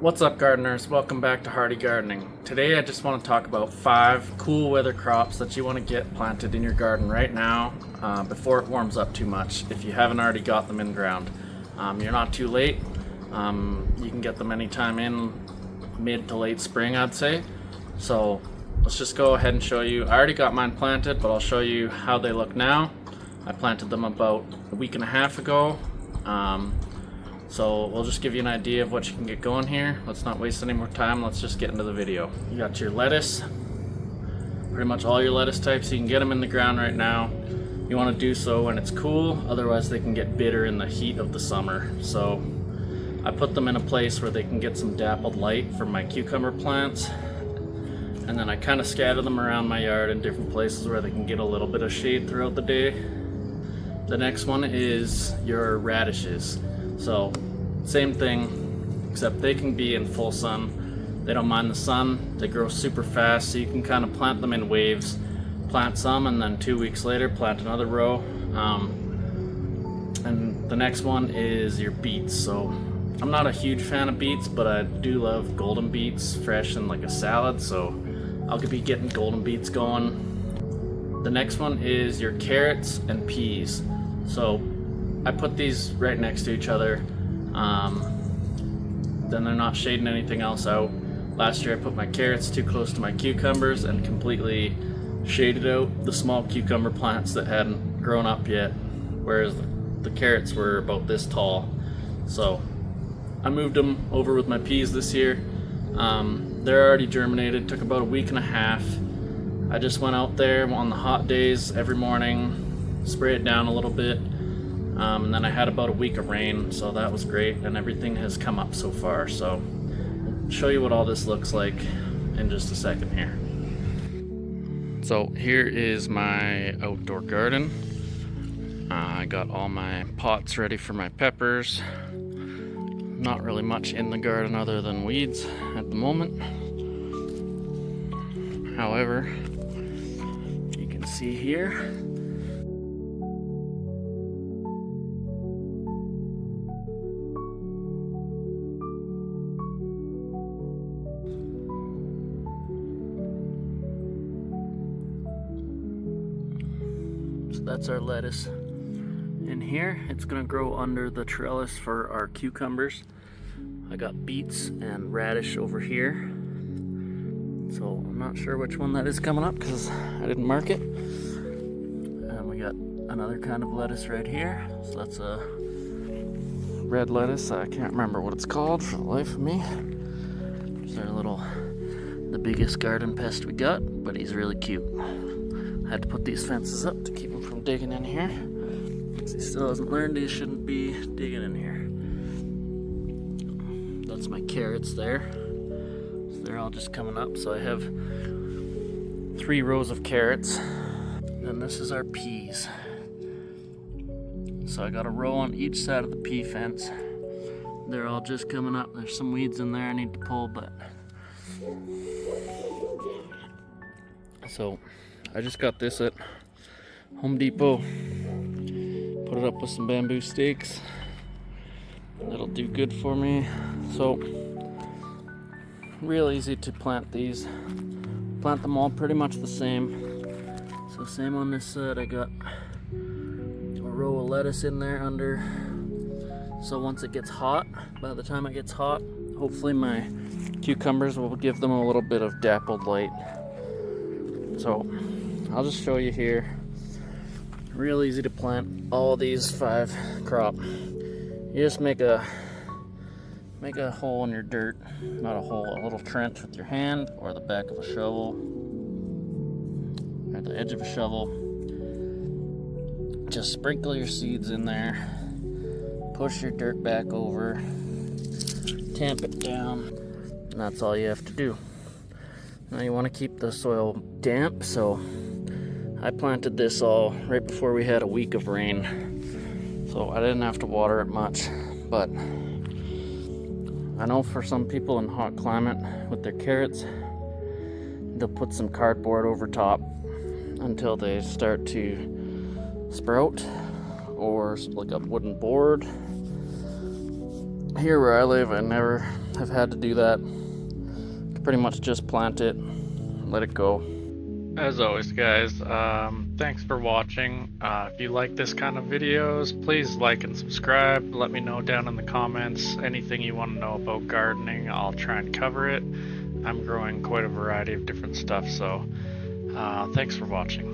What's up, gardeners? Welcome back to Hardy Gardening. Today I just want to talk about 5 cool weather crops that you want to get planted in your garden right now before it warms up too much if you haven't already got them in ground. You're not too late. You can get them anytime in mid to late spring, I'd say. So let's just go ahead and show you. I already got mine planted, but I'll show you how they look now. I planted them about a week and a half ago. So we'll just give you an idea of what you can get going here. Let's not waste any more time. Let's just get into the video. You got your lettuce, pretty much all your lettuce types. You can get them in the ground right now. You want to do so when it's cool, otherwise they can get bitter in the heat of the summer. So I put them in a place where they can get some dappled light from my cucumber plants, and then I kind of scatter them around my yard in different places where they can get a little bit of shade throughout the day. The next one is your radishes. So same thing, except they can be in full sun. They don't mind the sun. They grow super fast, so you can kind of plant them in waves. Plant some, and then 2 weeks later plant another row. And the next one is your beets. So I'm not a huge fan of beets, but I do love golden beets fresh in like a salad, so I'll be getting golden beets going. The next one is your carrots and peas. So I put these right next to each other, then they're not shading anything else out. Last year I put my carrots too close to my cucumbers and completely shaded out the small cucumber plants that hadn't grown up yet, whereas the carrots were about this tall. So I moved them over with my peas this year. They're already germinated, took about a week and a half. I just went out there on the hot days every morning, spray it down a little bit. And then I had about a week of rain, so that was great, and everything has come up so far. So I'll show you what all this looks like in just a second here. So here is my outdoor garden. I got all my pots ready for my peppers. Not really much in the garden other than weeds at the moment. However, you can see here, that's our lettuce in here. It's gonna grow under the trellis for our cucumbers. I got beets and radish over here, so I'm not sure which one that is coming up because I didn't mark it. And we got another kind of lettuce right here. So that's a red lettuce. I can't remember what it's called for the life of me. It's the biggest garden pest we got, but he's really cute. I had to put these fences up to keep him from digging in here. He still hasn't learned he shouldn't be digging in here. That's my carrots there. So they're all just coming up. So I have 3 rows of carrots. And this is our peas. So I got a row on each side of the pea fence. They're all just coming up. There's some weeds in there I need to pull, but so I just got this at Home Depot. Put it up with some bamboo stakes. That'll do good for me. So, real easy to plant these. Plant them all pretty much the same. So same on this side, I got a row of lettuce in there under. So once it gets hot, by the time it gets hot, hopefully my cucumbers will give them a little bit of dappled light. So I'll just show you here. Real easy to plant all these 5 crop. You just make a hole in your dirt, not a hole, a little trench with your hand or the back of a shovel or the edge of a shovel. Just sprinkle your seeds in there. Push your dirt back over. Tamp it down. And that's all you have to do. Now you want to keep the soil damp, so I planted this all right before we had a week of rain, so I didn't have to water it much. But I know for some people in hot climate with their carrots, they'll put some cardboard over top until they start to sprout, or like a wooden board. here where I live, I never have had to do that. Pretty much just plant it, let it go. As always, guys, thanks for watching. If you like this kind of videos, please like and subscribe. Let me know down in the comments anything you want to know about gardening. I'll try and cover it. I'm growing quite a variety of different stuff, so thanks for watching.